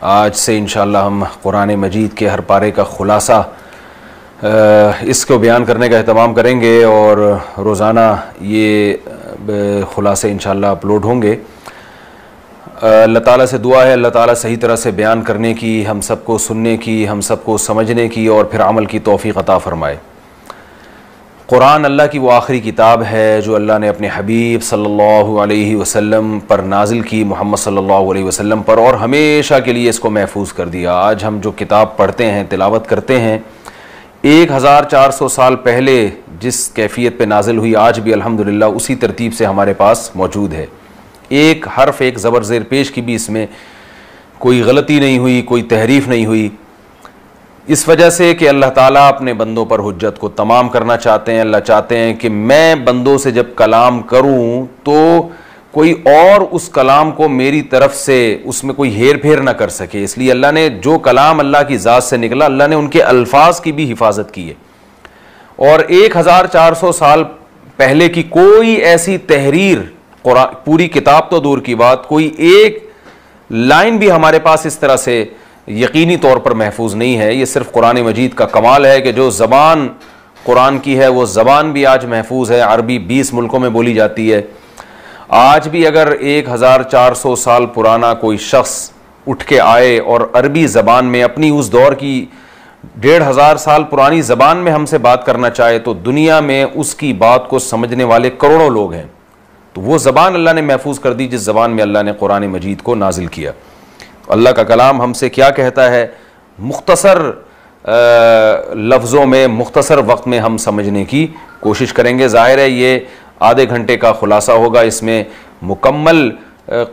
आज से इंशाअल्लाह हम कुरान मजीद के हर पारे का ख़ुलासा इसको बयान करने का एहतमाम करेंगे और रोज़ाना ये ख़ुलासे इंशाअल्लाह अपलोड होंगे। अल्लाह ताला से दुआ है अल्लाह ताला सही तरह से बयान करने की, हम सबको सुनने की, हम सबको समझने की और फिर अमल की तौफ़ीक़ अता फ़रमाए। कुरान अल्लाह की वो आखिरी किताब है जो अल्लाह ने अपने हबीब सल्लल्लाहु अलैहि वसल्लम पर नाजिल की, मोहम्मद सल्लल्लाहु अलैहि वसल्लम पर, और हमेशा के लिए इसको महफूज कर दिया। आज हम जो किताब पढ़ते हैं, तिलावत करते हैं, 1400 साल पहले जिस कैफियत पे नाजिल हुई, आज भी अल्हम्दुलिल्लाह उसी तरतीब से हमारे पास मौजूद है। एक हर्फ, एक ज़बर ज़ेर पेश की भी इसमें कोई गलती नहीं हुई, कोई तहरीफ नहीं हुई। इस वजह से कि अल्लाह ताला अपने बंदों पर हुज्जत को तमाम करना चाहते हैं। अल्लाह चाहते हैं कि मैं बंदों से जब कलाम करूं तो कोई और उस कलाम को मेरी तरफ से उसमें कोई हेर फेर ना कर सके। इसलिए अल्लाह ने जो कलाम अल्लाह की ज़ात से निकला, अल्लाह ने उनके अल्फाज की भी हिफाजत की है। और 1400 साल पहले की कोई ऐसी तहरीर, पूरी किताब तो दूर की बात, कोई एक लाइन भी हमारे पास इस तरह से यकीनी तौर पर महफूज नहीं है। ये सिर्फ कुरान मजीद का कमाल है कि जो ज़बान कुरान की है वो ज़बान भी आज महफूज है। अरबी 20 मुल्कों में बोली जाती है। आज भी अगर 1400 साल पुराना कोई शख्स उठ के आए और अरबी ज़बान में अपनी उस दौर की 1500 साल पुरानी ज़बान में हमसे बात करना चाहे तो दुनिया में उसकी बात को समझने वाले करोड़ों लोग हैं। तो वो ज़बान अल्लाह ने महफूज कर दी जिस ज़बान में अल्लाह ने कुरान मजीद को नाजिल किया। अल्लाह का कलाम हमसे क्या कहता है, मुख्तसर लफ्ज़ों में, मुख्तसर वक्त में हम समझने की कोशिश करेंगे। ज़ाहिर है ये आधे घंटे का ख़ुलासा होगा। इसमें मुकम्मल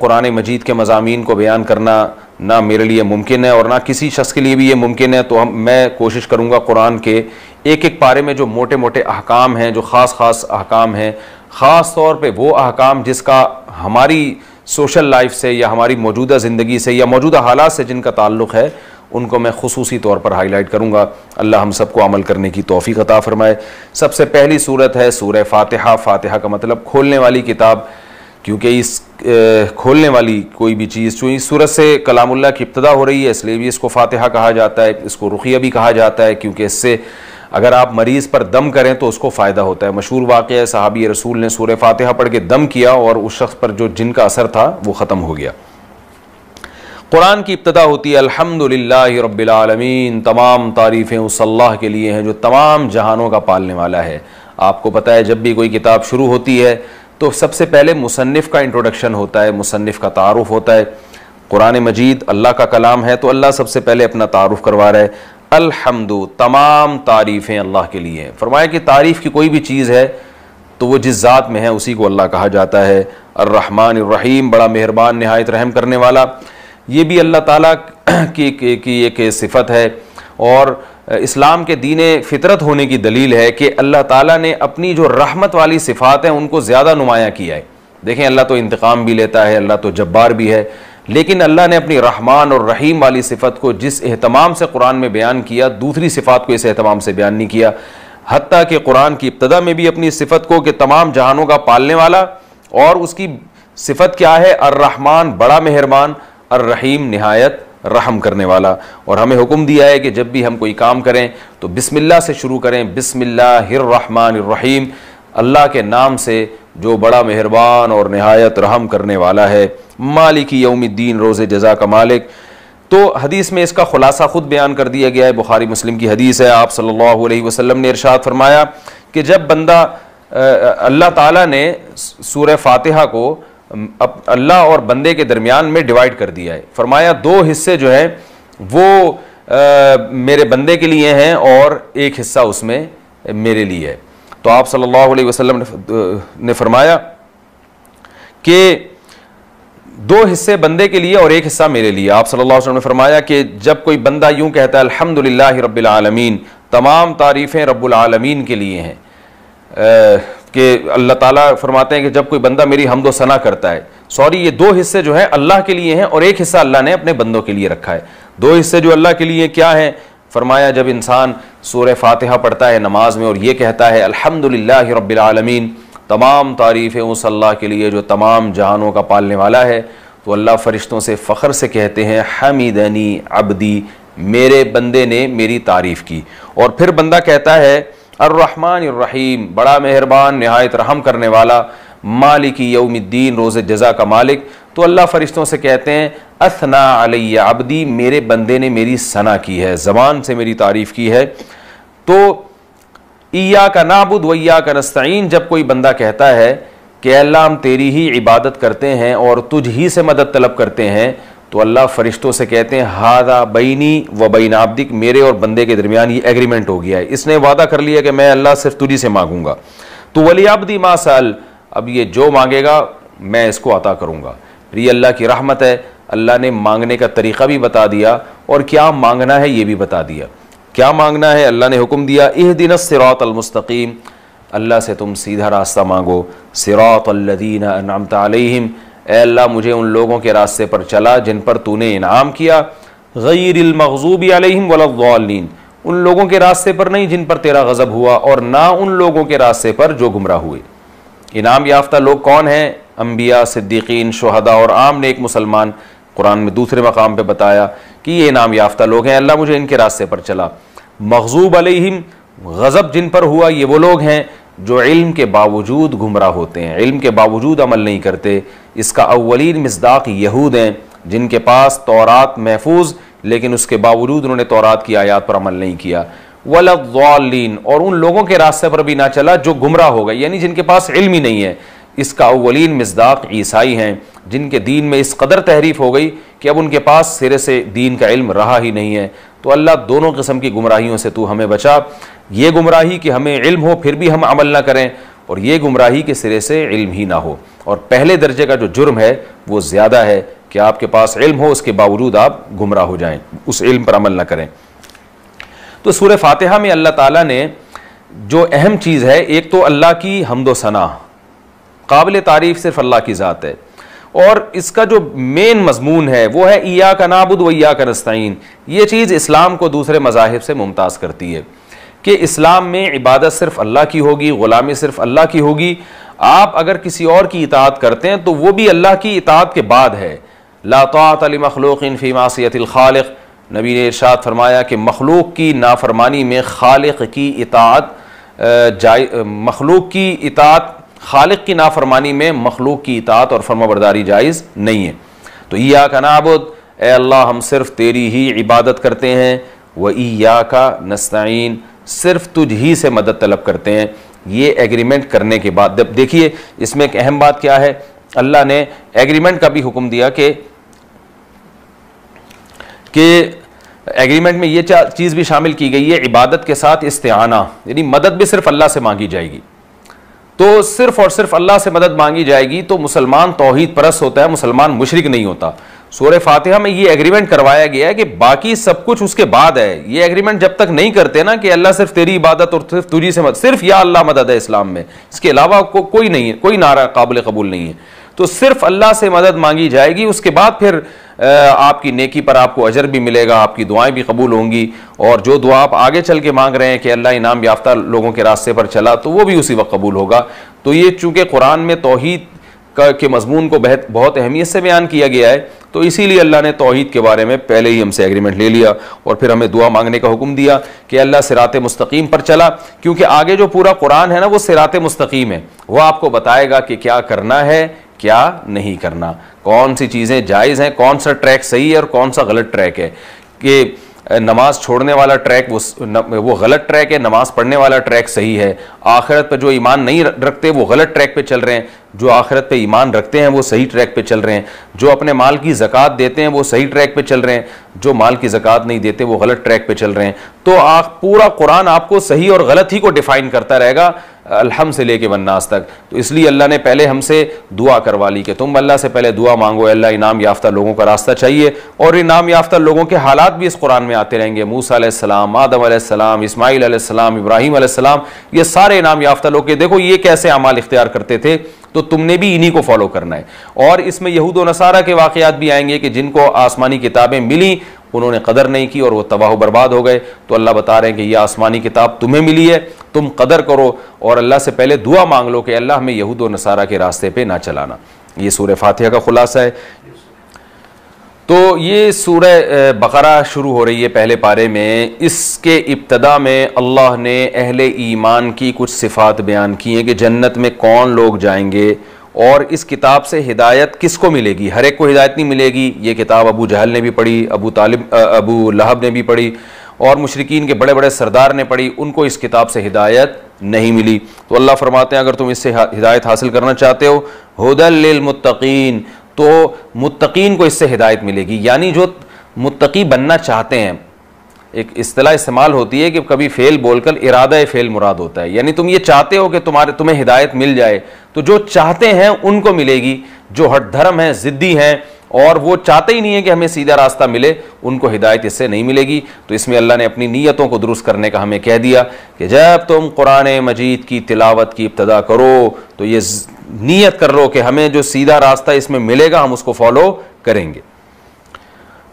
कुरान मजीद के मज़ामीन को बयान करना ना मेरे लिए मुमकिन है और ना किसी शख्स के लिए भी ये मुमकिन है। तो मैं कोशिश करूँगा कुरान के एक एक पारे में जो मोटे मोटे अहकाम हैं, जो ख़ास अहकाम हैं, ख़ास तौर पे वो अहकाम जिसका हमारी सोशल लाइफ से या हमारी मौजूदा ज़िंदगी से या मौजूदा हालात से जिनका ताल्लुक़ है, उनको मैं खुसूसी तौर पर हाईलाइट करूँगा। अल्लाह हम सबको अमल करने की तौफ़ीक़ अता फ़रमाए। सबसे पहली सूरत है सूरह फ़ातिहा। फ़ातिहा का मतलब खोलने वाली किताब, क्योंकि इस खोलने वाली कोई भी चीज़, जो इस सूरत से कलामुल्लाह की इब्तिदा हो रही है, इसलिए भी इसको फ़ातिहा कहा जाता है। इसको रुक़िया भी कहा जाता है क्योंकि इससे अगर आप मरीज़ पर दम करें तो उसको फ़ायदा होता है। मशहूर वाक़या है, सहाबी रसूल ने सूरह फ़ातिहा पढ़ के दम किया और उस शख्स पर जो जिन का असर था वो ख़त्म हो गया। कुरान की इब्तिदा होती है अल्हम्दुलिल्लाहि रब्बिल आलमीन, तमाम तारीफ़ें उस अल्लाह के लिए हैं जो तमाम जहानों का पालने वाला है। आपको पता है जब भी कोई किताब शुरू होती है तो सबसे पहले मुसन्निफ़ का इंट्रोडक्शन होता है, मुसन्निफ़ का तारुफ़ होता है। कुरान मजीद अल्लाह का कलाम है तो अल्लाह सबसे पहले अपना तारुफ़ करवा रहा है। अल्हम्दु, तमाम तारीफ़ें अल्लाह के लिए हैं। फरमाया कि तारीफ़ की कोई भी चीज़ है तो वो जिस ज़ात में है उसी को अल्लाह कहा जाता है। अर्रहमान अर्रहीम, बड़ा मेहरबान निहायत रहम करने वाला, ये भी अल्लाह ताला की एक सिफ़त है। और इस्लाम के दीन फ़ितरत होने की दलील है कि अल्लाह ताला ने अपनी जो रहमत वाली सिफ़ात हैं उनको ज़्यादा नुमायाँ किया है। देखें, अल्लाह तो इंतकाम भी लेता है, अल्लाह तो जब्बार भी है, लेकिन अल्लाह ने अपनी रहमान और रहीम वाली सिफ़त को जिस एहतमाम से कुरान में बयान किया, दूसरी सिफ़ात को इस एहतमाम से बयान नहीं किया। हत्ता कि कुरान की इब्तिदा में भी अपनी सिफ़त को कि तमाम जहानों का पालने वाला, और उसकी सिफ़त क्या है, अर्रहमान, बड़ा मेहरबान, अर्रहीम, निहायत रहम करने वाला। और हमें हुक्म दिया है कि जब भी हम कोई काम करें तो बिस्मिल्लाह से शुरू करें, बिस्मिल्लाहिर्रहमानिर्रहीम, अल्लाह के नाम से जो बड़ा मेहरबान और निहायत रहम करने वाला है। मालिकी यौमिद्दीन, रोज़े जज़ा का मालिक। तो हदीस में इसका खुलासा खुद बयान कर दिया गया है। बुखारी मुस्लिम की हदीस है। आप सल्लल्लाहु अलैहि वसल्लम ने इरशाद फरमाया कि जब बंदा, अल्लाह ताला ने सूरह फ़ातिहा को अल्लाह और बंदे के दरमियान में डिवाइड कर दिया है। फरमाया दो हिस्से जो हैं वो मेरे बंदे के लिए हैं और एक हिस्सा उसमें मेरे लिए है। तो आप सल्लल्लाहु अलैहि वसल्लम ने फरमाया कि दो हिस्से बंदे के लिए और एक हिस्सा मेरे लिए। आप सल्लल्लाहु अलैहि वसल्लम ने फरमाया कि जब कोई बंदा यूं कहता है अल्हम्दुलिल्लाहि रब्बिल आलमीन, तमाम तारीफ़ें रब्बुल आलमीन के लिए हैं, कि अल्लाह ताला फरमाते हैं कि जब कोई बंदा मेरी हम्द व सना करता है, सॉरी, ये दो हिस्से जो हैं अल्लाह के लिए हैं और एक हिस्सा अल्लाह ने अपने बंदों के लिए रखा है। दो हिस्से जो अल्लाह के लिए क्या हैं, फरमाया जब इंसान सूरह फ़ातिहा पढ़ता है नमाज में और ये कहता है अल्हम्दुलिल्लाहि रब्बिल आलमीन, तमाम तारीफ़ें उस अल्लाह के लिए जो तमाम जहानों का पालने वाला है, तो अल्लाह फ़रिश्तों से फ़ख्र से कहते हैं हमीदनी अब्दी, मेरे बंदे ने मेरी तारीफ़ की। और फिर बंदा कहता है अर्रहमानिर रहीम, बड़ा मेहरबान नहायत रहम करने वाला, मालिकी यौमिद्दीन, रोज़े जज़ा का मालिक। तो अल्लाह फ़रिश्तों से कहते हैं अथना अलैया अब्दी, मेरे बंदे ने मेरी सना की है, ज़बान से मेरी तारीफ़ की है। तो इय्याका नाबुद व इय्याका नस्तईन, जब कोई बंदा कहता है कि अल्लाह हम तेरी ही इबादत करते हैं और तुझ ही से मदद तलब करते हैं, तो अल्लाह फ़रिश्तों से कहते हैं हादा बैनी व बैन अब्दिक, मेरे और बंदे के दरमियान ये एग्रीमेंट हो गया है, इसने वादा कर लिया कि मैं अल्लाह सिर्फ तुझी से मांगूंगा। तो वली अब्दी मा सल, अब ये जो मांगेगा मैं इसको अता करूँगा। फिर ये अल्लाह की रहमत है, अल्लाह ने मांगने का तरीक़ा भी बता दिया और क्या मांगना है ये भी बता दिया। क्या मांगना है? अल्लाह ने हुक्म दिया इहदिनस सिरातल मुस्तकीम, अल्लाह से तुम सीधा रास्ता मांगो। सिरातल लज़ीना अनअमता अलैहिम, ए अल्लाह मुझे उन लोगों के रास्ते पर चला जिन पर तूने इनाम किया। गैरिल मग़ज़ूबि अलैहिम वलद्दाल्लीन, उन लोगों के रास्ते पर नहीं जिन पर तेरा गज़ब हुआ, और ना उन लोगों के रास्ते पर जो गुमराह हुए। इनाम याफ्ता लोग कौन हैं? अम्बिया, सिद्दीकीन, शुहदा और आम नेक मुसलमान। कुरान में दूसरे मकाम पे बताया कि ये इनाम याफ्ता लोग हैं, अल्लाह मुझे इनके रास्ते पर चला। मग़ज़ूब अलैहिम, गज़ब जिन पर हुआ, ये वो लोग हैं जो इल्म के बावजूद गुमराह होते हैं, इल्म के बावजूद अमल नहीं करते। इसका अव्वलीन मिस्दाक़ यहूद हैं, जिनके पास तौरात महफूज, लेकिन उसके बावजूद उन्होंने तौरात की आयात पर अमल नहीं किया। वलद्दाल्लीन, और उन लोगों के रास्ते पर भी ना चला जो गुमराह हो गए, यानी जिनके पास इल्म ही नहीं है। इसका अव्वलीन मिस्दाक़ ईसाई हैं, जिनके दीन में इस कदर तहरीफ हो गई कि अब उनके पास सिरे से दीन का इल्म रहा ही नहीं है। तो अल्लाह दोनों किस्म की गुमराहियों से तू हमें बचा। ये गुमराही कि हमें इल्म हो फिर भी हम अमल ना करें, और ये गुमराही के सिरे से इल्म ही ना हो। और पहले दर्जे का जो जुर्म है वो ज़्यादा है कि आपके पास इल्म हो, उसके बावजूद आप गुमराह हो जाएं, उस इल्म पर अमल ना करें। तो सूरह फातिहा में अल्लाह ताला ने जो अहम चीज़ है, एक तो अल्लाह की हम्दो सना, काबिल तारीफ़ सिर्फ अल्लाह की ज़ात है, और इसका जो मेन मजमून है वो है इय्याका नाबुद व इय्याका नस्तईन। ये चीज़ इस्लाम को दूसरे मज़ाहिब से मुमताज़ करती है कि इस्लाम में इबादत सिर्फ अल्लाह की होगी, ग़ुलामी सिर्फ अल्लाह की होगी। आप अगर किसी और की इताअत करते हैं तो वो भी अल्लाह की इताअत के बाद है। ला ताअत लि मख़लूक़िन फ़ी मासियतिल ख़ालिक़, नबी ने इरशाद फरमाया कि मखलूक की नाफरमानी में खालिक की इताअत मखलूक की इताअत, खालिक की नाफरमानी में मखलूक की इताअत और फरमाबरदारी जायज़ नहीं है। तो इय्याका नाबुद, ए अल्लाह हम सिर्फ तेरी ही इबादत करते हैं, व इय्याका नस्तईन, सिर्फ तुझ ही से मदद तलब करते हैं। ये एग्रीमेंट करने के बाद देखिए इसमें एक अहम बात क्या है, अल्लाह ने एग्रीमेंट का भी हुक्म दिया कि एग्रीमेंट में ये चीज़ भी शामिल की गई है, इबादत के साथ इस्तिआना, यानी मदद भी सिर्फ अल्लाह से मांगी जाएगी। तो सिर्फ और सिर्फ अल्लाह से मदद मांगी जाएगी तो मुसलमान तौहीद परस्त होता है, मुसलमान मुशरिक नहीं होता। सूरह फातिहा में ये एग्रीमेंट करवाया गया है कि बाकी सब कुछ उसके बाद है। ये एग्रीमेंट जब तक नहीं करते ना कि अल्लाह सिर्फ तेरी इबादत और सिर्फ तुझी से मदद, सिर्फ या अल्लाह मदद है इस्लाम में, इसके अलावा कोई नहीं है, कोई नारा काबिल कबूल नहीं है। तो सिर्फ अल्लाह से मदद मांगी जाएगी, उसके बाद फिर आपकी नेकी पर आपको अजर भी मिलेगा, आपकी दुआएं भी कबूल होंगी, और जो दुआ आप आगे चल के मांग रहे हैं कि अल्लाह इनाम याफ्ता लोगों के रास्ते पर चला, तो वो भी उसी वक्त कबूल होगा। तो ये चूँकि कुरान में तौहीद के मजमून को बहुत अहमियत से बयान किया गया है, तो इसीलिए अल्लाह ने तौहीद के बारे में पहले ही हमसे एग्रीमेंट ले लिया और फिर हमें दुआ मांगने का हुक्म दिया कि अल्लाह सिराते मुस्तकीम पर चला, क्योंकि आगे जो पूरा कुरान है ना वो सिराते मुस्तकीम है। वह आपको बताएगा कि क्या करना है, क्या नहीं करना, कौन सी चीज़ें जायज़ हैं, कौन सा ट्रैक सही है और कौन सा गलत ट्रैक है। कि नमाज छोड़ने वाला ट्रैक वो गलत ट्रैक है, नमाज पढ़ने वाला ट्रैक सही है। आखिरत पर जो ईमान नहीं रखते वो गलत ट्रैक पे चल रहे हैं, जो आखिरत पे ईमान रखते हैं वो सही ट्रैक पे चल रहे हैं। जो अपने माल की ज़कात देते हैं वो सही ट्रैक पे चल रहे हैं, जो माल की ज़कात नहीं देते वो गलत ट्रैक पे चल रहे हैं। तो पूरा कुरान आपको सही और गलत ही को डिफ़ाइन करता रहेगा, अलहम से लेके वन्नास तक। तो इसलिए अल्लाह ने पहले हमसे दुआ करवा ली कि तुम अल्लाह से पहले दुआ मांगो, अल्लाह इनाम याफ्ता लोगों का रास्ता चाहिए, और इनाम याफ्ता लोगों के हालात भी इस कुरान में आते रहेंगे। मूसा अलैहिस्सलाम, आदम अलैहिस्सलाम, इस्माइल अलैहिस्सलाम, इब्राहीम अलैहिस्सलाम, ये सारे इनाम याफ्ता लोग के देखो ये कैसे अमाल इख्तियार करते थे, तो तुमने भी इन्हीं को फॉलो करना है। और इसमें यहूद व नसारा के वाक़यात भी आएंगे कि जिनको आसमानी किताबें मिली उन्होंने कदर नहीं की और वो तबाह बर्बाद हो गए। तो अल्लाह बता रहे हैं कि यह आसमानी किताब तुम्हें मिली है, तुम कदर करो और अल्लाह से पहले दुआ मांग लो कि अल्लाह हमें यहूद व नसारा के रास्ते पे ना चलाना। ये सूरह फातिहा का खुलासा है। तो ये सूरह बकरा शुरू हो रही है पहले पारे में। इसके इब्तदा में अल्लाह ने अहले ईमान की कुछ सिफ़ात बयान की हैं कि जन्नत में कौन लोग जाएंगे और इस किताब से हिदायत किसको मिलेगी। हर एक को हिदायत नहीं मिलेगी। ये किताब अबू जहल ने भी पढ़ी, अबू लहब ने भी पढ़ी और मुशरिकीन के बड़े बड़े सरदार ने पढ़ी, उनको इस किताब से हिदायत नहीं मिली। तो अल्लाह फरमाते हैं अगर तुम इससे हिदायत हासिल करना चाहते हो, हुदल लिल मुत्तकीन, तो मुत्तकीन को इससे हिदायत मिलेगी। यानी जो मुत्तकी बनना चाहते हैं, एक इस्तिलाह इस्तेमाल होती है कि कभी फेल बोलकर इरादा फेल मुराद होता है, यानी तुम ये चाहते हो कि तुम्हें हिदायत मिल जाए, तो जो चाहते हैं उनको मिलेगी। जो हट धर्म हैं, ज़िद्दी हैं और वो चाहते ही नहीं है कि हमें सीधा रास्ता मिले, उनको हिदायत इससे नहीं मिलेगी। तो इसमें अल्लाह ने अपनी नीयतों को दुरुस्त करने का हमें कह दिया कि जब तुम कुरान मजीद की तिलावत की इब्तदा करो तो ये नीयत कर लो कि हमें जो सीधा रास्ता इसमें मिलेगा हम उसको फॉलो करेंगे।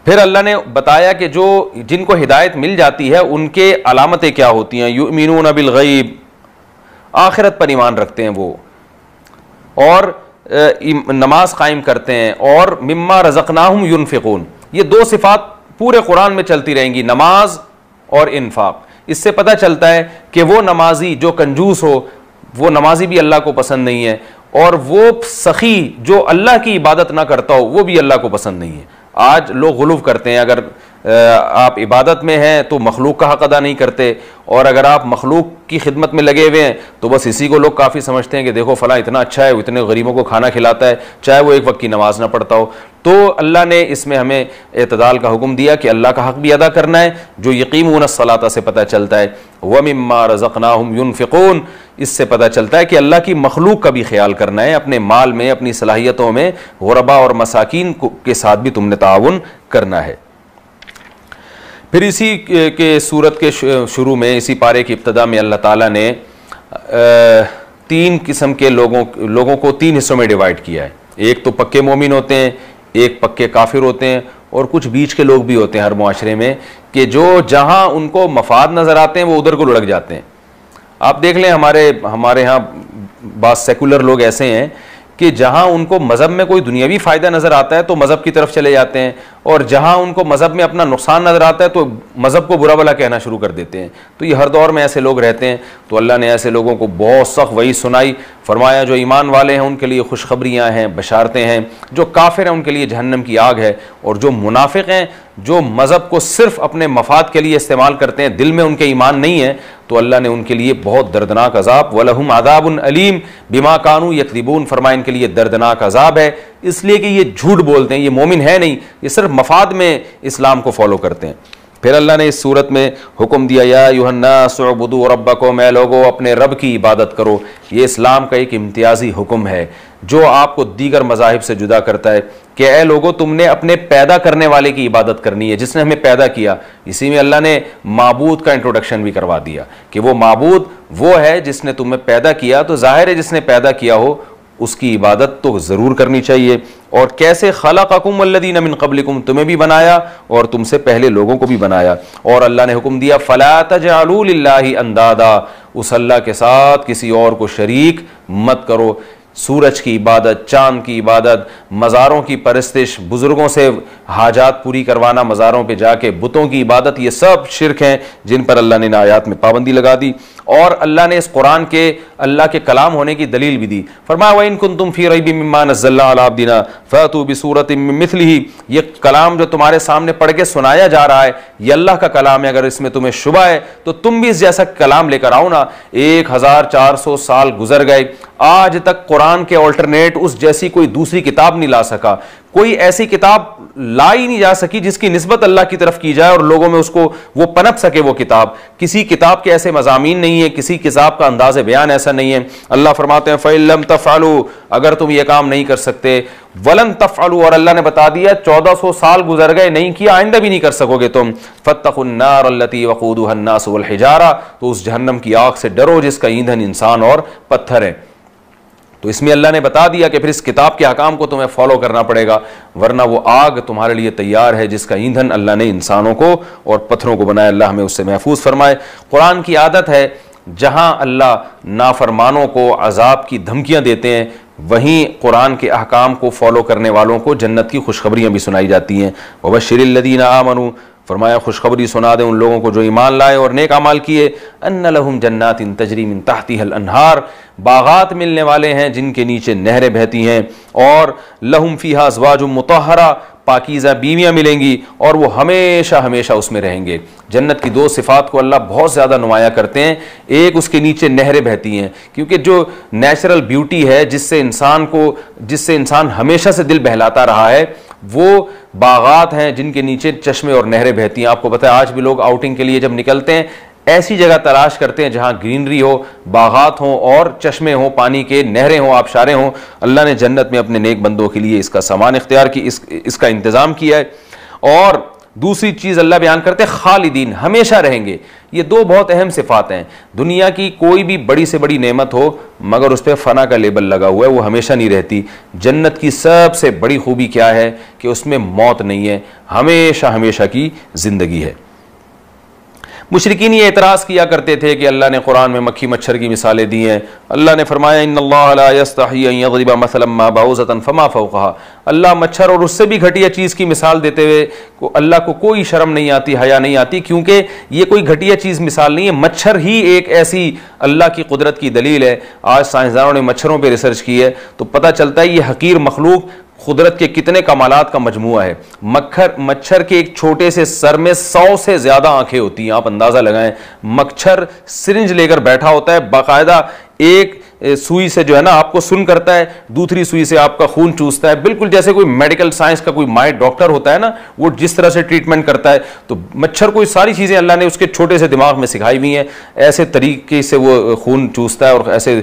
फिर अल्लाह ने बताया कि जो जिनको हिदायत मिल जाती है उनके अलामतें क्या होती हैं। युमिनून बिल गैब, आखिरत पर ईमान रखते हैं वो, और नमाज कायम करते हैं, और मिम्मा रज़क़नाहुम युनफ़िक़ून। ये दो सिफ़ात पूरे कुरान में चलती रहेंगी, नमाज और इन्फाक। इससे पता चलता है कि वो नमाजी जो कंजूस हो, वो नमाजी भी अल्लाह को पसंद नहीं है, और वो सखी जो अल्लाह की इबादत ना करता हो वो भी अल्लाह को पसंद नहीं है। आज लोग गुलूव करते हैं, अगर आप इबादत में हैं तो मखलूक का हक अदा नहीं करते, और अगर आप मखलूक की खिदमत में लगे हुए हैं तो बस इसी को लोग काफ़ी समझते हैं कि देखो फ़लाँ इतना अच्छा है, वो इतने गरीबों को खाना खिलाता है, चाहे वो एक वक्त की नमाज ना पढ़ता हो। तो अल्लाह ने इसमें हमें एतदाल का हुक्म दिया कि अल्लाह का हक भी अदा करना है, जो यकीमुन सलाता से पता चलता है। व मिम्मा रज़क़नाहुम युनफ़िक़ून, इससे पता चलता है कि अल्लाह की मखलूक का भी ख्याल करना है, अपने माल में, अपनी सलाहियतों में गुरबा और मसाकीन के साथ भी तुमने ताउन करना है। फिर इसी के सूरत के शुरू में, इसी पारे की इब्तदा में अल्लाह ताला ने तीन किस्म के लोगों को तीन हिस्सों में डिवाइड किया है। एक तो पक्के मोमिन होते हैं, एक पक्के काफिर होते हैं, और कुछ बीच के लोग भी होते हैं हर मुआशरे में, कि जो जहां उनको मफाद नजर आते हैं वो उधर को लुढ़क जाते हैं। आप देख लें, हमारे यहाँ बात सेकुलर लोग ऐसे हैं कि जहां उनको मज़हब में कोई दुनियावी फ़ायदा नज़र आता है तो मज़हब की तरफ चले जाते हैं, और जहां उनको मज़हब में अपना नुकसान नज़र आता है तो मज़हब को बुरा भला कहना शुरू कर देते हैं। तो ये हर दौर में ऐसे लोग रहते हैं। तो अल्लाह ने ऐसे लोगों को बहुत सख्त वही सुनाई, फरमाया जो ईमान वाले हैं उनके लिए खुशखबरियाँ हैं, बशारतें हैं, जो काफिर हैं उनके लिए जहन्नम की आग है, और जो मुनाफिक हैं, जो मज़हब को सिर्फ अपने मफाद के लिए इस्तेमाल करते हैं, दिल में उनके ईमान नहीं है, तो अल्लाह ने उनके लिए बहुत दर्दनाक अजाब, वलहुम अज़ाबुन अलीम बिमा कानू यकज़िबून, फरमाया इनके लिए दर्दनाक अजाब है, इसलिए कि ये झूठ बोलते हैं, ये मोमिन है नहीं, ये सिर्फ मफाद में इस्लाम को फॉलो करते हैं। फिर अल्लाह ने इस सूरत में हुक्म दिया, या अय्युहन्नास उअ्बुदू रब्बकुम, ऐ लोगो अपने रब की इबादत करो। ये इस्लाम का एक इम्तियाजी हुक्म है जो आपको दीगर मज़ाहिब से जुदा करता है कि ऐ लोगो तुमने अपने पैदा करने वाले की इबादत करनी है, जिसने हमें पैदा किया। इसी में अल्लाह ने माबूद का इंट्रोडक्शन भी करवा दिया कि वो माबूद वो है जिसने तुम्हें पैदा किया। तो जाहिर है जिसने पैदा किया हो उसकी इबादत तो ज़रूर करनी चाहिए। और कैसे खलक़कुम वल्लज़ीना मिन क़ब्लिकुम, तुम्हें भी बनाया और तुमसे पहले लोगों को भी बनाया। और अल्लाह ने हुक्म दिया, फ़ला तजअलू लिल्लाहि अंदादा, उस अल्लाह के साथ किसी और को शरीक मत करो। सूरज की इबादत, चांद की इबादत, मज़ारों की परस्तिश, बुज़ुर्गों से हाजात पूरी करवाना, मज़ारों पे जाके बुतों की इबादत, ये सब शिरक हैं जिन पर अल्लाह ने आयात में पाबंदी लगा दी। और अल्लाह ने इस कुरान के अल्लाह के कलाम होने की दलील भी दी। फरमाया व इन कुंतुम फी रैबिम मिम्मा नज़्ज़लना अला अब्दिना फ़अतू बिसूरतिम मिन मिस्लिही, ये कलाम जो तुम्हारे सामने पढ़ के सुनाया जा रहा है ये अल्लाह का कलाम है, अगर इसमें तुम्हें शुबा है तो तुम भी इस जैसा कलाम लेकर आओ ना। 1400 साल गुजर गए, आज तक कुरान के ऑल्टरनेट उस जैसी कोई दूसरी किताब नहीं ला सका, कोई ऐसी किताब ला ही नहीं जा सकी जिसकी निस्बत अल्लाह की तरफ की जाए और लोगों में उसको वो पनप सके वो किताब। किसी किताब के ऐसे मज़ामीन नहीं है, किसी किताब का अंदाज़ बयान ऐसा नहीं है। अल्लाह फरमाते हैं फ़इल्लम तफ़अलू, अगर तुम ये काम नहीं कर सकते, वलन तफ़अलू, और अल्लाह ने बता दिया 1400 साल गुजर गए, नहीं किया, आइंदा भी नहीं कर सकोगे तुम। फ़त्तक़ुन्नार अल्लती वक़ूदुहा अन्नास वल हिजारा, तो उस जहन्नम की आग से डरो जिसका ईंधन इंसान और पत्थर है। तो इसमें अल्लाह ने बता दिया कि फिर इस किताब के अहकाम को तुम्हें फॉलो करना पड़ेगा, वरना वो आग तुम्हारे लिए तैयार है जिसका ईंधन अल्लाह ने इंसानों को और पत्थरों को बनाया। अल्लाह हमें उससे महफूज फरमाए। कुरान की आदत है जहां अल्लाह नाफरमानों को अजाब की धमकियां देते हैं, वहीं कुरान के अहकाम को फॉलो करने वालों को जन्नत की खुशखबरियां भी सुनाई जाती हैं। वबश्शिरिल लदीना आमनू, फरमाया खुशखबरी सुना दे उन लोगों को जो ईमान लाए और नेक अमाल किए। अन्ना लहुम जन्नातिन तजरी मिन तहतिहल अनहार, बागात मिलने वाले हैं जिनके नीचे नहरें बहती हैं। और लहुम फीहा अज़वाजुम मुतहरा, पाकीज़ा बीवियाँ मिलेंगी और वो हमेशा हमेशा उसमें रहेंगे। जन्नत की दो सिफ़ात को अल्लाह बहुत ज़्यादा नुमाया करते हैं। एक, उसके नीचे नहरें बहती हैं, क्योंकि जो नेचुरल ब्यूटी है जिससे इंसान हमेशा से दिल बहलाता रहा है, वो बागात हैं जिनके नीचे चश्मे और नहरें बहती हैं। आपको पता है आज भी लोग आउटिंग के लिए जब निकलते हैं ऐसी जगह तलाश करते हैं जहां ग्रीनरी हो, बागात हो और चश्मे हो, पानी के नहरें हो, आबशारें हो। अल्लाह ने जन्नत में अपने नेक बंदों के लिए इसका सामान इख्तियार की, इसका इंतजाम किया है। और दूसरी चीज अल्लाह बयान करते हैं खालिदीन, हमेशा रहेंगे। ये दो बहुत अहम सिफात हैं। दुनिया की कोई भी बड़ी से बड़ी नेमत हो मगर उस पर फना का लेबल लगा हुआ है, वो हमेशा नहीं रहती। जन्नत की सबसे बड़ी खूबी क्या है कि उसमें मौत नहीं है, हमेशा हमेशा की जिंदगी है। मुशरिकीन ये एतराज़ किया करते थे कि अल्लाह ने कुरान में मक्खी मच्छर की मिसालें दी हैं। अल्लाह ने फरमाया इन्नल्लाह ला यस्तही अन यज़रिबा मसलन मा बाउज़तन फमा फ़ौक़हा, अल्लाह मच्छर और उससे भी घटिया चीज़ की मिसाल देते हुए अल्लाह को कोई शर्म नहीं आती, हया नहीं आती, क्योंकि ये कोई घटिया चीज़ मिसाल नहीं है। मच्छर ही एक ऐसी अल्लाह की कुदरत की दलील है। आज साइंसदानों ने मच्छरों पर रिसर्च की है तो पता चलता है ये हकीर मखलूक कुदरत के कितने कमालात का मजमुआ है। मच्छर के एक छोटे से सर में 100 से ज्यादा आंखें होती हैं, आप अंदाजा लगाएं। मच्छर सिरिंज लेकर बैठा होता है, बाकायदा एक सुई से जो है ना आपको सुन करता है, दूसरी सुई से आपका खून चूसता है, बिल्कुल जैसे कोई मेडिकल साइंस का कोई माहिर डॉक्टर होता है ना, वो जिस तरह से ट्रीटमेंट करता है। तो मच्छर को सारी चीजें अल्लाह ने उसके छोटे से दिमाग में सिखाई हुई हैं, ऐसे तरीके से वो खून चूसता है और ऐसे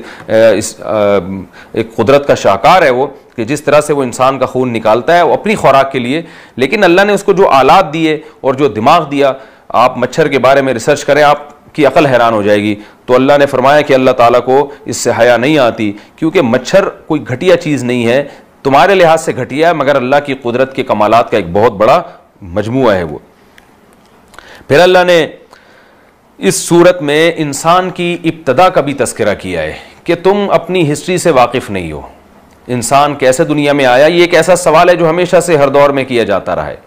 एक कुदरत का शाहकार है वो, कि जिस तरह से वो इंसान का खून निकालता है वो अपनी खुराक के लिए। लेकिन अल्लाह ने उसको जो आलात दिए और जो दिमाग दिया, आप मच्छर के बारे में रिसर्च करें, आपकी अकल हैरान हो जाएगी। तो अल्लाह ने फरमाया कि अल्लाह ताला को इससे हया नहीं आती, क्योंकि मच्छर कोई घटिया चीज़ नहीं है, तुम्हारे लिहाज से घटिया है मगर अल्लाह की कुदरत के कमालात का एक बहुत बड़ा मजमुआ है वो। फिर अल्लाह ने इस सूरत में इंसान की इब्तदा का भी तस्करा किया है कि तुम अपनी हिस्ट्री से वाकिफ नहीं हो। इंसान कैसे दुनिया में आया, ये एक ऐसा सवाल है जो हमेशा से हर दौर में किया जाता रहा है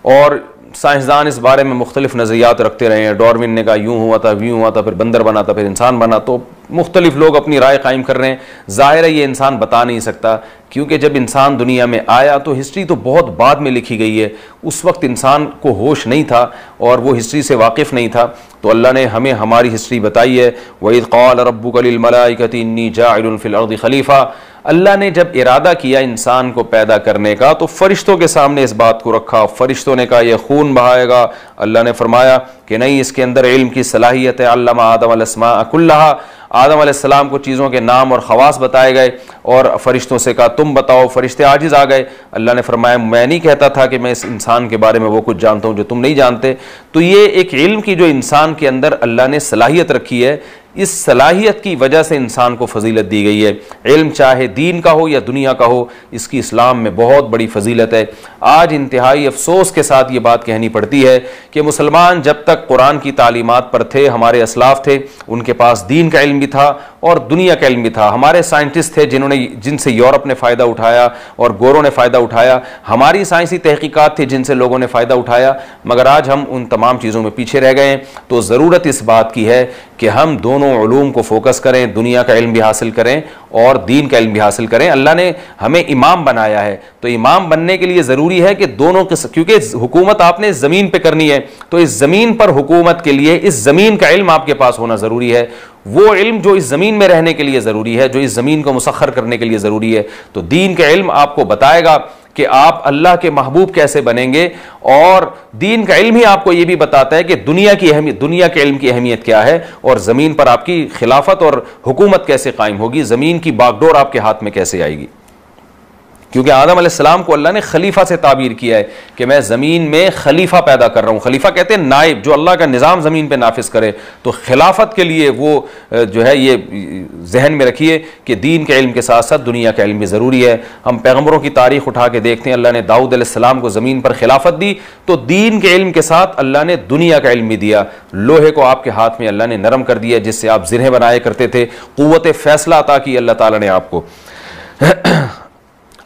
और साइंसदान इस बारे में मुख्तलिफ नज़रियात रखते रहे हैं। डार्विन ने कहा यूँ हुआ था, यूँ हुआ था, फिर बंदर बना था, फिर इंसान बना। तो मुख्तलिफ लोग अपनी राय कायम कर रहे हैं। ज़ाहिर है ये इंसान बता नहीं सकता, क्योंकि जब इंसान दुनिया में आया तो हिस्ट्री तो बहुत बाद में लिखी गई है। उस वक्त इंसान को होश नहीं था और वो हिस्ट्री से वाकिफ़ नहीं था। तो अल्लाह ने हमें हमारी हिस्ट्री बताई है। वइज़ क़ाल रब्बुका लिल मलाइकति इन्नी जाइलुन फिल अर्दि खलीफा, अल्लाह ने जब इरादा किया इंसान को पैदा करने का तो फरिश्तों के सामने इस बात को रखा। फरिश्तों ने कहा यह खून बहाएगा। अल्लाह ने फरमाया कि नहीं, इसके अंदर इल्म की सलाहियत है। अल्लमा आदम अलस्मा कुल्लहा, आदम अलैहिस्सलाम को चीज़ों के नाम और ख़वास बताए गए और फरिश्तों से कहा तुम बताओ। फरिश्ते आजिज़ आ गए। अल्लाह ने फरमाया मैं नहीं कहता था कि मैं इस इंसान के बारे में वो कुछ जानता हूँ जो तुम नहीं जानते। तो ये एक इल्म की जो इंसान के अंदर अल्लाह ने सलाहियत रखी है, इस सलाहियत की वजह से इंसान को फजीलत दी गई है। इल्म चाहे दीन का हो या दुनिया का हो, इसकी इस्लाम में बहुत बड़ी फजीलत है। आज इंतहाई अफसोस के साथ ये बात कहनी पड़ती है कि मुसलमान जब तक कुरान की तालीमात पर थे, हमारे असलाफ थे, उनके पास दीन का इल्म भी था और दुनिया का इल्म भी था। हमारे साइंटिस्ट थे जिनसे यूरोप ने फ़ायदा उठाया और गोरों ने फ़ायदा उठाया। हमारी साइंसी तहकीकात थी जिनसे लोगों ने फ़ायदा उठाया, मगर आज हम उन तमाम चीज़ों में पीछे रह गए हैं। तो ज़रूरत इस बात की है कि हम दोनों उलूम को फोकस करें, दुनिया का इल्म भी हासिल करें और दीन का इल्म भी हासिल करें। अल्लाह ने हमें इमाम बनाया है, तो इमाम बनने के लिए ज़रूरी है कि दोनों के, क्योंकि हुकूमत आपने इस ज़मीन पे करनी है, तो इस ज़मीन पर हुकूमत के लिए इस ज़मीन का इल्म आपके पास होना ज़रूरी है। वो इल्म जो इस ज़मीन में रहने के लिए ज़रूरी है, जो इस ज़मीन को मुसख्खर करने के लिए ज़रूरी है। तो दीन का इल्म आपको बताएगा कि आप अल्लाह के महबूब कैसे बनेंगे, और दीन का इल्म ही आपको यह भी बताता है कि दुनिया की अहमियत, दुनिया के इल्म की अहमियत क्या है और ज़मीन पर आपकी खिलाफत और हुकूमत कैसे कायम होगी, ज़मीन की बागडोर आपके हाथ में कैसे आएगी। क्योंकि आदम अलैहिस्सलाम को अल्लाह ने खलीफा से ताबीर किया है कि मैं ज़मीन में खलीफा पैदा कर रहा हूँ। खलीफा कहते हैं नाइब, जो अल्लाह का निज़ाम ज़मीन पे नाफिज करे। तो खिलाफत के लिए वो जो है ये जहन में रखिए कि दीन के इल्म के साथ साथ दुनिया का इल्म भी ज़रूरी है। हम पैगम्बरों की तारीख उठा के देखते हैं, अल्लाह ने दाऊद अलैहिस्सलाम को ज़मीन पर खिलाफत दी तो दीन के इल्म के साथ अल्लाह ने दुनिया का इल्म भी दिया। लोहे को आपके हाथ में अल्लाह ने नरम कर दिया, जिससे आप ज़िन्हें बनाया करते थे। क़ुव्वत फ़ैसला अता की अल्लाह ताला ने आपको।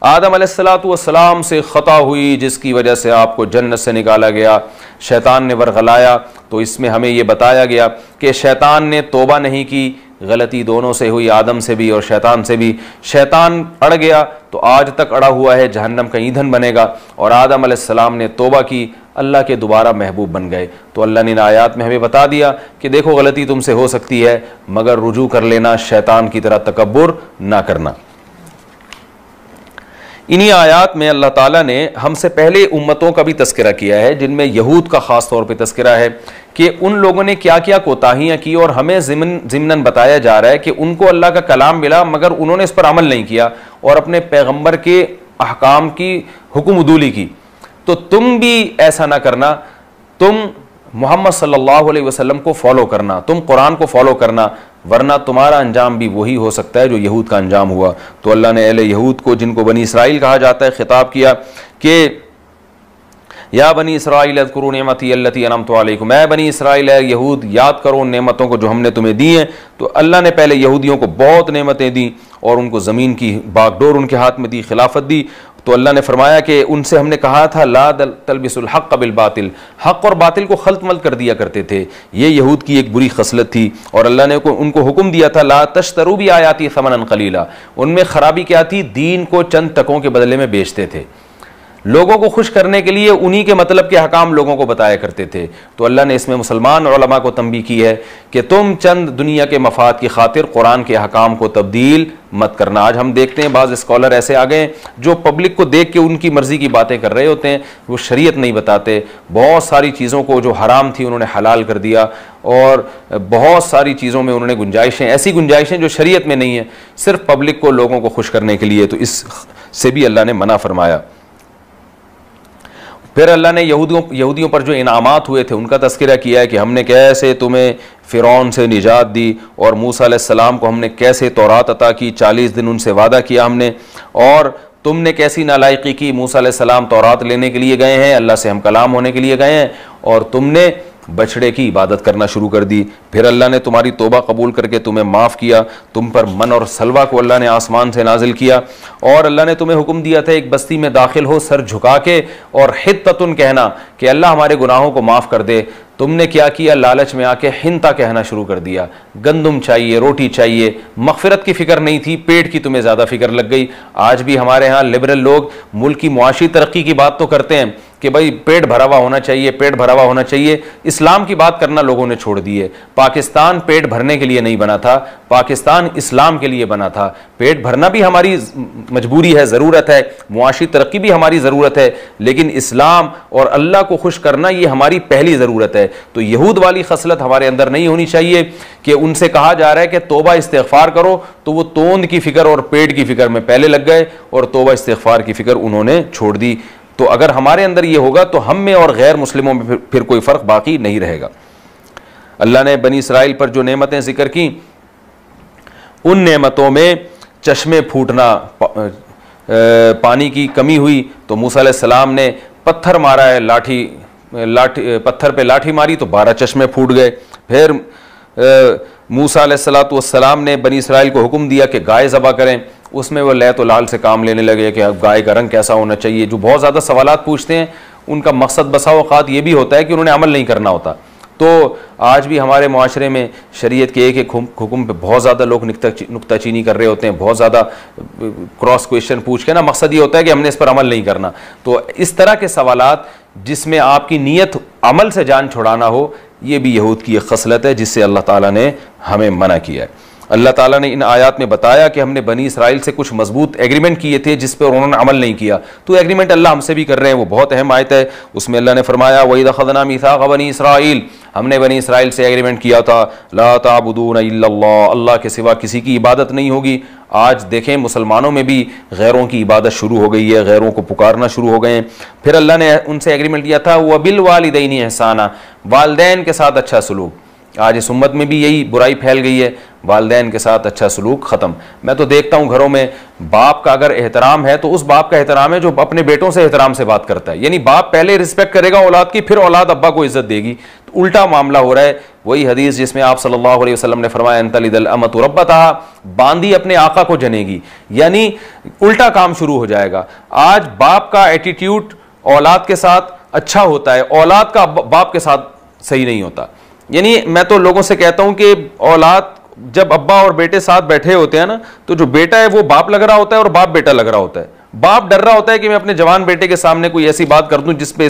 आदम अलैहिस्सलाम से ख़ता हुई, जिसकी वजह से आपको जन्नत से निकाला गया, शैतान ने वरगलाया। तो इसमें हमें यह बताया गया कि शैतान ने तौबा नहीं की, गलती दोनों से हुई, आदम से भी और शैतान से भी। शैतान अड़ गया तो आज तक अड़ा हुआ है, जहन्नम का ईंधन बनेगा। और आदम अलैहिस्सलाम ने तौबा की, अल्लाह के दोबारा महबूब बन गए। तो अल्लाह ने इन आयात में हमें बता दिया कि देखो गलती तुमसे हो सकती है, मगर रुजू कर लेना, शैतान की तरह तकब्बुर ना करना। इन्हीं आयात में अल्लाह ताला ने हमसे पहले उम्मतों का भी तस्करा किया है, जिनमें यहूद का ख़ास तौर पे तस्करा है कि उन लोगों ने क्या क्या कोताहियाँ की। और हमें ज़िमनन बताया जा रहा है कि उनको अल्लाह का कलाम मिला मगर उन्होंने इस पर अमल नहीं किया और अपने पैगम्बर के अहकाम की हुक्म उदूली की। तो तुम भी ऐसा ना करना, तुम मोहम्मद सल्लल्लाहु अलैहि वसल्लम को फॉलो करना, तुम कुरान को फॉलो करना, वरना तुम्हारा अंजाम भी वही हो सकता है जो यहूद का अंजाम हुआ। तो अल्लाह ने अहले यहूद को, जिनको बनी इसराइल कहा जाता है, खिताब किया कि या बनी इसराइल अज़्कुरू निअमती अल्लती अनअमतु अलैकुम, ऐ बनी इसराइल, ऐ यहूद, याद करो उन नेमतों को जो हमने तुम्हें दी हैं। तो अल्लाह ने पहले यहूदियों को बहुत नेमतें दी और उनको ज़मीन की बागडोर उनके हाथ में दी, खिलाफत दी। तो अल्लाह ने फरमाया कि उनसे हमने कहा था ला तलबिसुल हक़्क़ बिल बातिल, हक़ और बातिल को खल्त मल्त कर दिया करते थे। ये यहूद की एक बुरी खसलत थी। और अल्लाह ने उनको हुक्म दिया था ला तश्तरू भी आयाती समनन क़लीला, उनमें खराबी क्या थी, दीन को चंद टकों के बदले में बेचते थे। लोगों को खुश करने के लिए उन्हीं के मतलब के हकाम लोगों को बताया करते थे। तो अल्लाह ने इसमें मुसलमान उलमा को तंबीह की है कि तुम चंद दुनिया के मफाद की खातिर कुरान के हकाम को तब्दील मत करना। आज हम देखते हैं बाज़ स्कॉलर ऐसे आ गए जो पब्लिक को देख के उनकी मर्ज़ी की बातें कर रहे होते हैं, वो शरीयत नहीं बताते। बहुत सारी चीज़ों को जो हराम थी उन्होंने हलाल कर दिया और बहुत सारी चीज़ों में उन्होंने गुंजाइशें, ऐसी गुंजाइशें जो शरीयत में नहीं है, सिर्फ पब्लिक को, लोगों को खुश करने के लिए। तो इससे भी अल्लाह ने मना फरमाया। फिर अल्लाह ने यहूदियों पर जो इनामात हुए थे उनका तस्करा किया है कि हमने कैसे तुम्हें फ़िरौन से निजात दी और मूसा अलैहिस्सलाम को हमने कैसे तौरात अता की, 40 दिन उनसे वादा किया हमने, और तुमने कैसी नालायकी की। मूसा अलैहिस्सलाम तौरात लेने के लिए गए हैं, अल्लाह से हम कलाम होने के लिए गए हैं, और तुमने बछड़े की इबादत करना शुरू कर दी। फिर अल्लाह ने तुम्हारी तौबा कबूल करके तुम्हें माफ़ किया। तुम पर मन और सलवा को अल्लाह ने आसमान से नाजिल किया। और अल्लाह ने तुम्हें हुक्म दिया था एक बस्ती में दाखिल हो, सर झुका के, और हित्ततुन कहना कि अल्लाह हमारे गुनाहों को माफ़ कर दे। तुमने क्या किया, लालच में आके हिंता कहना शुरू कर दिया। गंदुम चाहिए, रोटी चाहिए, मगफिरत की फ़िक्र नहीं थी, पेट की तुम्हें ज़्यादा फ़िक्र लग गई। आज भी हमारे यहाँ लिबरल लोग मुल्क की मुआशी तरक्की की बात तो करते हैं कि भाई पेट भरा हुआ होना चाहिए, पेट भरा हुआ होना चाहिए। इस्लाम की बात करना लोगों ने छोड़ दी है। पाकिस्तान पेट भरने के लिए नहीं बना था, पाकिस्तान इस्लाम के लिए बना था। पेट भरना भी हमारी मजबूरी है, ज़रूरत है, मुआशी तरक्की भी हमारी ज़रूरत है, लेकिन इस्लाम और अल्लाह को खुश करना ये हमारी पहली ज़रूरत है। तो यहूद वाली खसलत हमारे अंदर नहीं होनी चाहिए कि उनसे कहा जा रहा है कि तौबा इस्तिग़फ़ार करो, तो वो तोंद की फ़िक्र और पेट की फ़िक्र में पहले लग गए और तौबा इस्तिग़फ़ार की फ़िक्र उन्होंने छोड़ दी। तो अगर हमारे अंदर ये होगा तो हम में और गैर मुस्लिमों में फिर कोई फ़र्क बाकी नहीं रहेगा। अल्लाह ने बनी इसराइल पर जो नेमतें ज़िक्र की, उन नेमतों में चश्मे फूटना, पानी की कमी हुई तो मूसा अलैहिस्सलाम ने पत्थर मारा है, पत्थर पे लाठी मारी तो 12 चश्मे फूट गए। फिर मूसा अलैहिस्सलाम ने बनी इसराइल को हुक्म दिया कि गाय ज़बा करें, उसमें वो लय तो लाल से काम लेने लगे कि अब गाय का रंग कैसा होना चाहिए। जो बहुत ज़्यादा सवालात पूछते हैं उनका मकसद बसा औक़ात ये भी होता है कि उन्होंने अमल नहीं करना होता। तो आज भी हमारे माशरे में शरीयत के एक हुक्म पे बहुत ज़्यादा लोग नुक्ताचीनी कर रहे होते हैं, बहुत ज़्यादा क्रॉस क्वेश्चन पूछ के ना, मकसद ये होता है कि हमने इस पर अमल नहीं करना। तो इस तरह के सवालात जिसमें आपकी नीयत अमल से जान छुड़ाना हो, ये भी यहूद की एक खसलत है जिससे अल्लाह ताला ने हमें मना किया है। अल्लाह ताला ने इन आयात में बताया कि हमने बनी इसराइल से कुछ मजबूत एग्रीमेंट किए थे जिस पर उन्होंने अमल नहीं किया, तो एग्रीमेंट अल्लाह हमसे भी कर रहे हैं। वो बहुत अहम आयत है। उसमें अल्लाह ने फरमाया वइज़ अख़ज़ना मीसाक़ बनी इसराइल, हमने बनी इसराइल से एग्रीमेंट किया था ला ताबुदून इल्लल्लाह, अल्लाह के सिवा किसी की इबादत नहीं होगी। आज देखें मुसलमानों में भी गैरों की इबादत शुरू हो गई है, गैरों को पुकारना शुरू हो गए हैं। फिर अल्लाह ने उनसे एग्रीमेंट किया था व बिल वालिदैनि एहसाना, वालिदैन के साथ अच्छा सलूक। आज इस उम्मत में भी यही बुराई फैल गई है, वालिदैन के साथ अच्छा सलूक ख़त्म। मैं तो देखता हूँ घरों में बाप का अगर एहतराम है तो उस बाप का एहतराम है जो अपने बेटों से एहतराम से बात करता है, यानी बाप पहले रिस्पेक्ट करेगा औलाद की, फिर औलाद अब्बा को इज्जत देगी। तो उल्टा मामला हो रहा है। वही हदीस जिसमें आप सल्लल्लाहु अलैहि वसल्लम ने फरमाया अंतलिदल अमतु रब्बतहा, बांदी अपने आका को जनेगी, यानी उल्टा काम शुरू हो जाएगा। आज बाप का एटीट्यूड औलाद के साथ अच्छा होता है, औलाद का बाप के साथ सही नहीं होता। यानी मैं तो लोगों से कहता हूं कि औलाद जब अब्बा और बेटे साथ बैठे होते हैं ना, तो जो बेटा है वो बाप लग रहा होता है और बाप बेटा लग रहा होता है। बाप डर रहा होता है कि मैं अपने जवान बेटे के सामने कोई ऐसी बात कर दूं जिसपे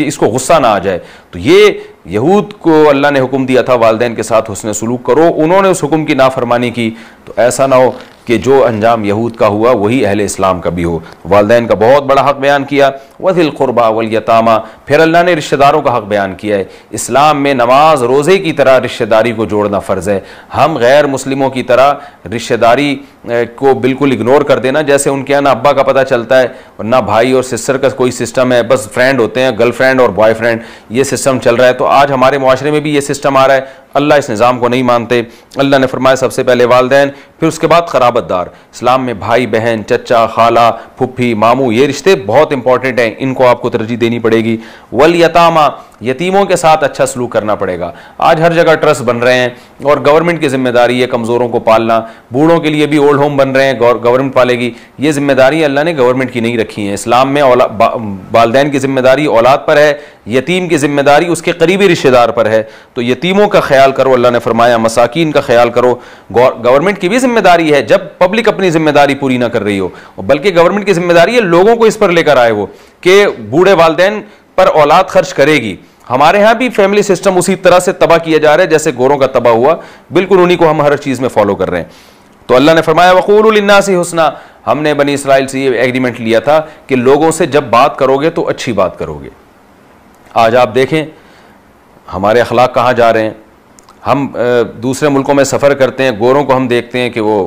इसको गुस्सा ना आ जाए। तो ये यहूद को अल्लाह ने हुक्म दिया था वालिदैन के साथ हुस्न सलूक करो, उन्होंने उस हुक्म की नाफरमानी की। तो ऐसा ना हो कि जो अंजाम यहूद का हुआ वही अहले इस्लाम का भी हो। वालिदैन का बहुत बड़ा हक बयान किया, वज़िल क़ुरबा वल यतामा, फिर अल्लाह ने रिश्तेदारों का हक बयान किया है। इस्लाम में नमाज रोज़े की तरह रिश्तेदारी को जोड़ना फ़र्ज़ है। हम गैर मुस्लिमों की तरह रिश्तेदारी को बिल्कुल इग्नोर कर देना, जैसे उनके यहाँ ना अब्बा का पता चलता है और ना भाई और सिस्टर का कोई सिस्टम है, बस फ्रेंड होते हैं, गर्लफ्रेंड और बॉयफ्रेंड, ये सिस्टम चल रहा है। तो आज हमारे मुआशरे में भी ये सिस्टम आ रहा है। अल्लाह इस निज़ाम को नहीं मानते। अल्लाह ने फरमाया सबसे पहले वालिदैन, फिर उसके बाद ख़राबतदार। इस्लाम में भाई बहन, चचा, खाला, फुफ्फी, मामू, ये रिश्ते बहुत इंपॉर्टेंट हैं, इनको आपको तरजीह देनी पड़ेगी। वल यतामा, यतीमों के साथ अच्छा सलूक करना पड़ेगा। आज हर जगह ट्रस्ट बन रहे हैं और गवर्नमेंट की जिम्मेदारी है कमज़ोरों को पालना। बूढ़ों के लिए भी ओल्ड होम बन रहे हैं, गवर्नमेंट पालेगी। ये जिम्मेदारी अल्लाह ने गवर्नमेंट की नहीं रखी है। इस्लाम में वालिदैन की जिम्मेदारी औलाद पर है, यतीम की जिम्मेदारी उसके करीबी रिश्तेदार पर है। तो यतीमों का ख्याल करो, अल्लाह ने फरमाया मसाकीन का ख्याल करो। गवर्नमेंट की भी जिम्मेदारी है जब पब्लिक अपनी जिम्मेदारी पूरी ना कर रही हो, बल्कि गवर्नमेंट की जिम्मेदारी है लोगों को इस पर लेकर आए वो कि बूढ़े वालिदैन पर औलाद खर्च करेगी। हमारे यहाँ भी फैमिली सिस्टम उसी तरह से तबाह किया जा रहा है जैसे गोरों का तबाह हुआ, बिल्कुल उन्हीं को हम हर चीज़ में फॉलो कर रहे हैं। तो अल्लाह ने फरमाया वक़ूलू लिन्नासी हुस्ना, हमने बनी इसराइल से ये एग्रीमेंट लिया था कि लोगों से जब बात करोगे तो अच्छी बात करोगे। आज आप देखें हमारे अखलाक कहाँ जा रहे हैं। हम दूसरे मुल्कों में सफ़र करते हैं, गोरों को हम देखते हैं कि वो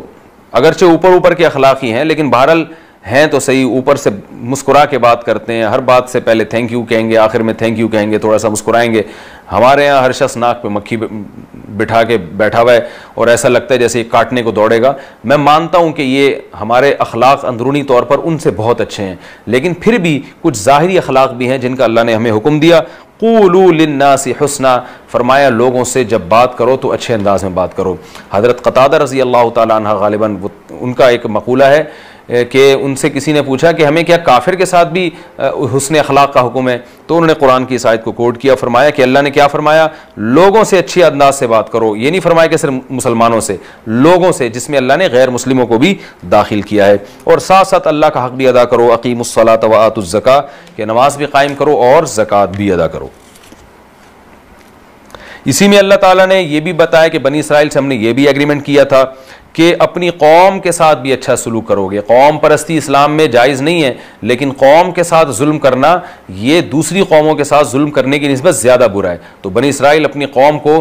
अगरचे ऊपर ऊपर के अखलाक ही हैं, लेकिन बहरहाल हैं तो सही, ऊपर से मुस्कुरा के बात करते हैं, हर बात से पहले थैंक यू कहेंगे, आखिर में थैंक यू कहेंगे, थोड़ा सा मुस्कुराएंगे। हमारे यहाँ हर शख्स नाक पे मक्खी बिठा के बैठा हुआ है और ऐसा लगता है जैसे ये काटने को दौड़ेगा। मैं मानता हूँ कि ये हमारे अखलाक अंदरूनी तौर पर उनसे बहुत अच्छे हैं, लेकिन फिर भी कुछ ज़ाहिरी अखलाक भी हैं जिनका अल्लाह ने हमें हुक्म दिया। क़ूलू लिन्नासी हुस्ना, फरमाया लोगों से जब बात करो तो अच्छे अंदाज में बात करो। हज़रत क़तादा रज़ी अल्लाह ताला अन्हा ग़ालिबन उनका एक मक़ूला है कि उनसे किसी ने पूछा कि हमें क्या काफिर के साथ भी हुस्न अखलाक का हुक्म है, तो उन्होंने कुरान की इस आयत को कोट किया। फरमाया कि अल्लाह ने क्या फरमाया, लोगों से अच्छी अंदाज से बात करो। ये नहीं फरमाया कि सिर्फ मुसलमानों से, लोगों से, जिसमें अल्लाह ने गैर मुस्लिमों को भी दाखिल किया है। और साथ साथ अल्लाह का हक भी अदा करो। अकीमुस्सलात व आतुज़्ज़का, कि नमाज भी कायम करो और ज़कात भी अदा करो। इसी में अल्लाह ताला ने यह भी बताया कि बनी इसराइल से हमने ये भी एग्रीमेंट किया था कि अपनी कौम के साथ भी अच्छा सलूक करोगे। कौम परस्ती इस्लाम में जायज़ नहीं है, लेकिन कौम के साथ जुल्म करना ये दूसरी कौमों के साथ जुल्म करने की निस्बत ज़्यादा बुरा है। तो बनी इसराइल अपनी कौम को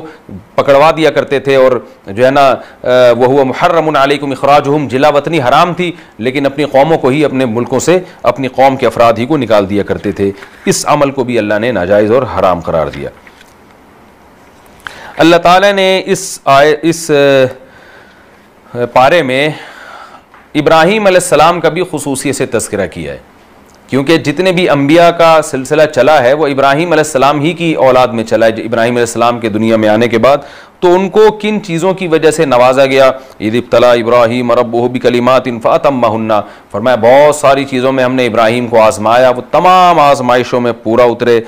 पकड़वा दिया करते थे और जो है ना वह हुआ मुहर्रमुन अलैकुम इखराजुहुम, जिला वतनी हराम थी, लेकिन अपनी कौमों को ही अपने मुल्कों से अपनी कौम के अफराद ही को निकाल दिया करते थे। इस अमल को भी अल्लाह ने नाजायज़ और हराम करार दिया। अल्लाह ताला ने इस पारे में इब्राहीम अलैहिस्सलाम का भी खुसूसियत से तज़किरा किया है, क्योंकि जितने भी अंबिया का सिलसिला चला है वो इब्राहीम अलैहिस्सलाम ही की औलाद में चला है। इब्राहीम अलैहिस्सलाम के दुनिया में आने के बाद तो उनको किन चीज़ों की वजह से नवाजा गया। इज़ इब्तला इब्राहीम रब्बुहु बिकलिमातिन फअतम्महुन्ना, फरमाया बहुत सारी चीज़ों में हमने इब्राहीम को आजमाया, वो तमाम आजमाइशों में पूरा उतरे,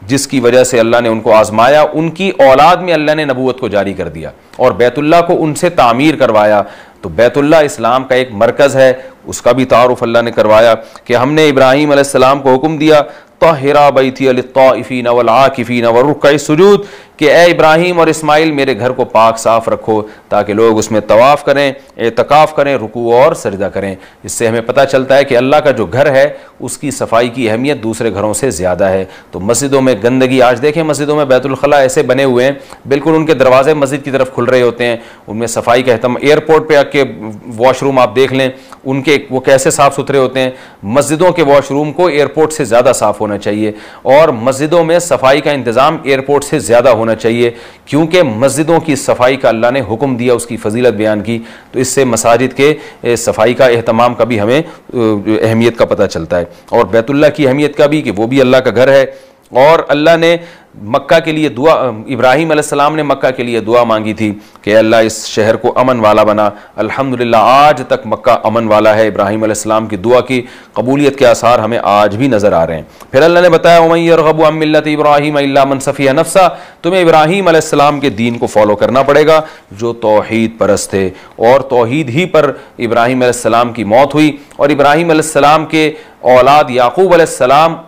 जिसकी वजह से अल्लाह ने उनको आजमाया। उनकी औलाद में अल्लाह ने नबूवत को जारी कर दिया और बैतुल्लाह को उनसे तामीर करवाया। तो बैतुल्लाह इस्लाम का एक मरकज़ है, उसका भी तारुफ अल्लाह ने करवाया कि हमने इब्राहीम अलैहिस्सलाम को हुक्म दिया तहिरा बैती लित्ताइफीन वल आकिफीन वरुक्कई सुजूद, कि ए इब्राहीम और इस्माइल मेरे घर को पाक साफ रखो ताकि लोग उसमें तवाफ़ करें, एतकाफ़ करें, रुकू और सजदा करें। इससे हमें पता चलता है कि अल्लाह का जो घर है उसकी सफाई की अहमियत दूसरे घरों से ज़्यादा है। तो मस्जिदों में गंदगी, आज देखें मस्जिदों में बैतुल खला ऐसे बने हुए हैं, बिल्कुल उनके दरवाजे मस्जिद की तरफ खुल रहे होते हैं, उनमें सफाई का अहतमाम, एयरपोर्ट पे आके वॉशरूम आप देख लें उनके वो कैसे साफ़ सुथरे होते हैं। मस्जिदों के वॉशरूम को एयरपोर्ट से ज़्यादा साफ़ होना चाहिए और मस्जिदों में सफाई का इंतज़ाम एयरपोर्ट से ज़्यादा होना चाहिए, क्योंकि मस्जिदों की सफाई का अल्लाह ने हुक्म दिया, उसकी फजीलत बयान की। तो इससे मसाजिद के सफाई का एहतमाम का भी हमें अहमियत का पता चलता है और बैतुल्लाह की अहमियत का भी, कि वो भी अल्लाह का घर है। और अल्लाह ने मक्का के लिए दुआ, इब्राहीम अलैहिस्सलाम ने मक्का के लिए दुआ मांगी थी कि अल्लाह इस शहर को अमन वाला बना। अल्हम्दुलिल्लाह आज तक मक्का अमन वाला है। इब्राहीम अलैहिस्सलाम की दुआ की कबूलियत के आसार हमें आज भी नज़र आ रहे हैं। फिर अल्लाह ने बताया वमन यरगबु अन मिल्लति इब्राहीम इल्ला मन सफिया नफ्सा, तुम्हें इब्राहीम अलैहिस्सलाम के दीन को फॉलो करना पड़ेगा जो तौहीद परस्त थे। और तौहीद ही पर इब्राहीम अलैहिस्सलाम की मौत हुई और इब्राहीम अलैहिस्सलाम के औलाद याकूब अलैहिस्सलाम,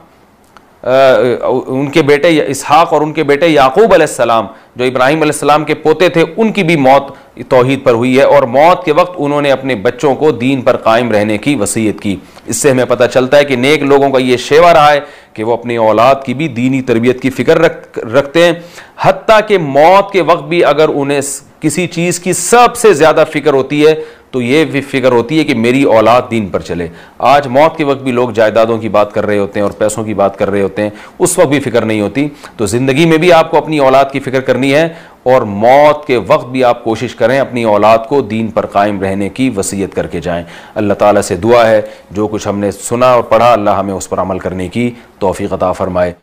उनके बेटे इसहाक और उनके बेटे याकूब अलैहिस्सलाम जो इब्राहीम अलैहिस्सलाम के पोते थे, उनकी भी मौत तौहीद पर हुई है और मौत के वक्त उन्होंने अपने बच्चों को दीन पर कायम रहने की वसीयत की। इससे हमें पता चलता है कि नेक लोगों का ये शेवा रहा है कि वो अपनी औलाद की भी दीनी तरबियत की फिक्र रखते हैं, हत्ता कि मौत के वक्त भी अगर उन्हें किसी चीज़ की सबसे ज़्यादा फिक्र होती है तो ये भी फिक्र होती है कि मेरी औलाद दीन पर चले। आज मौत के वक्त भी लोग जायदादों की बात कर रहे होते हैं और पैसों की बात कर रहे होते हैं, उस वक्त भी फिक्र नहीं होती। तो ज़िंदगी में भी आपको अपनी औलाद की फिक्र करनी है और मौत के वक्त भी आप कोशिश करें अपनी औलाद को दीन पर कायम रहने की वसीयत करके जाएं। अल्लाह ताला से दुआ है जो कुछ हमने सुना और पढ़ा, अल्लाह हमें उस पर अमल करने की तौफीक अता फरमाए।